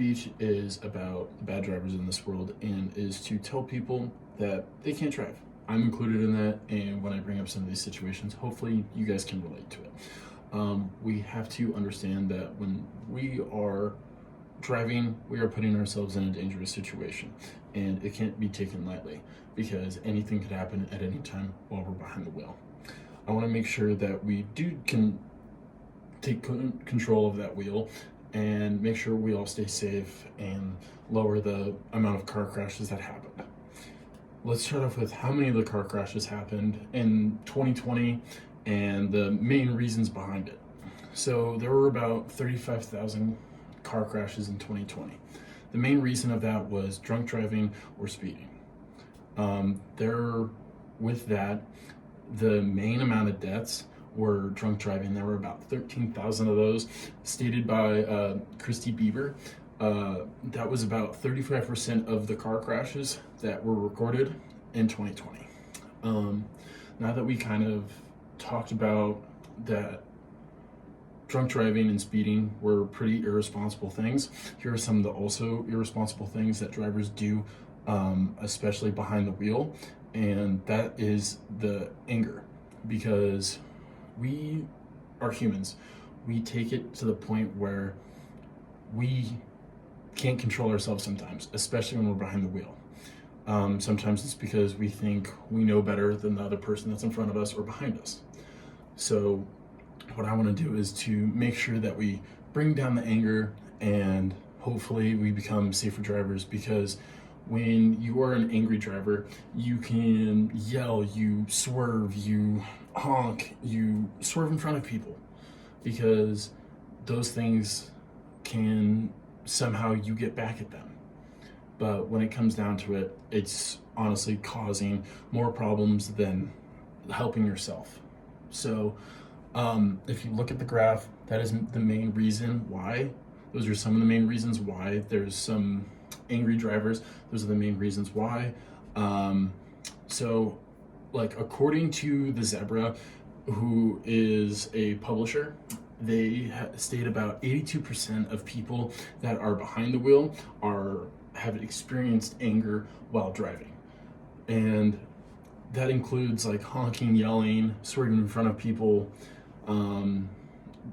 Speech is about the bad drivers in this world and is to tell people that they can't drive. I'm included in that, and when I bring up some of these situations, hopefully you guys can relate to it. We have to understand that when we are driving, we are putting ourselves in a dangerous situation, and it can't be taken lightly because anything could happen at any time while we're behind the wheel. I want to make sure that we can take control of that wheel and make sure we all stay safe and lower the amount of car crashes that happened. Let's start off with how many of the car crashes happened in 2020 and the main reasons behind it. So there were about 35,000 car crashes in 2020. The main reason of that was drunk driving or speeding. With that, the main amount of deaths were drunk driving. There were about 13,000 of those, stated by Christy Bieber. That was about 35% of the car crashes that were recorded in 2020. Now that we kind of talked about that drunk driving and speeding were pretty irresponsible things, here are some of the also irresponsible things that drivers do, especially behind the wheel, and that is the anger, because we are humans. We take it to the point where we can't control ourselves sometimes, especially when we're behind the wheel. Sometimes it's because we think we know better than the other person that's in front of us or behind us. So what I want to do is to make sure that we bring down the anger and hopefully we become safer drivers, because when you are an angry driver, you can yell, you swerve, you honk, you swerve in front of people, because those things can somehow you get back at them. But when it comes down to it, it's honestly causing more problems than helping yourself. So if you look at the graph, that is the main reason why. Those are some of the main reasons why there's some angry drivers. Those are the main reasons why. So like, according to The Zebra, who is a publisher, they state about 82% of people that are behind the wheel have experienced anger while driving. And that includes like honking, yelling, swerving in front of people,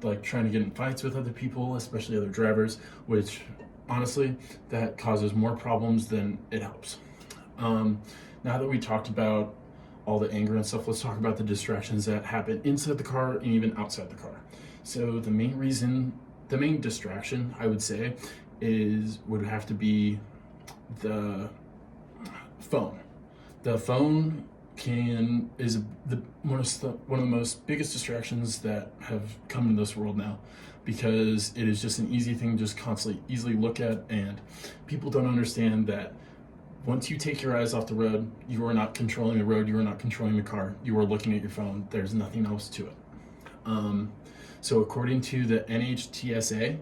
like trying to get in fights with other people, especially other drivers, which honestly, that causes more problems than it helps. Now that we talked about all the anger and stuff, let's talk about the distractions that happen inside the car and even outside the car. So the main distraction, I would say, would have to be the phone. The phone is one of the most biggest distractions that have come into this world now, because it is just an easy thing to just constantly easily look at, and people don't understand that once you take your eyes off the road, you are not controlling the road, you are not controlling the car, you are looking at your phone. There's nothing else to it. So according to the NHTSA,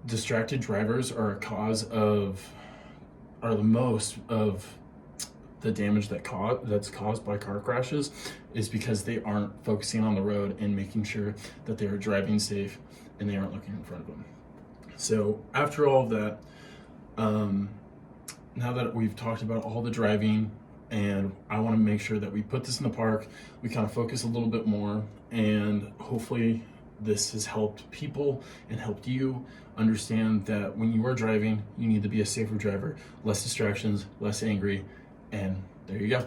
distracted drivers are the most of the damage that's caused by car crashes, is because they aren't focusing on the road and making sure that they are driving safe and they aren't looking in front of them. So after all of that, now that we've talked about all the driving, and I want to make sure that we put this in the park, we kind of focus a little bit more, and hopefully this has helped people and helped you understand that when you are driving, you need to be a safer driver, less distractions, less angry, and there you go.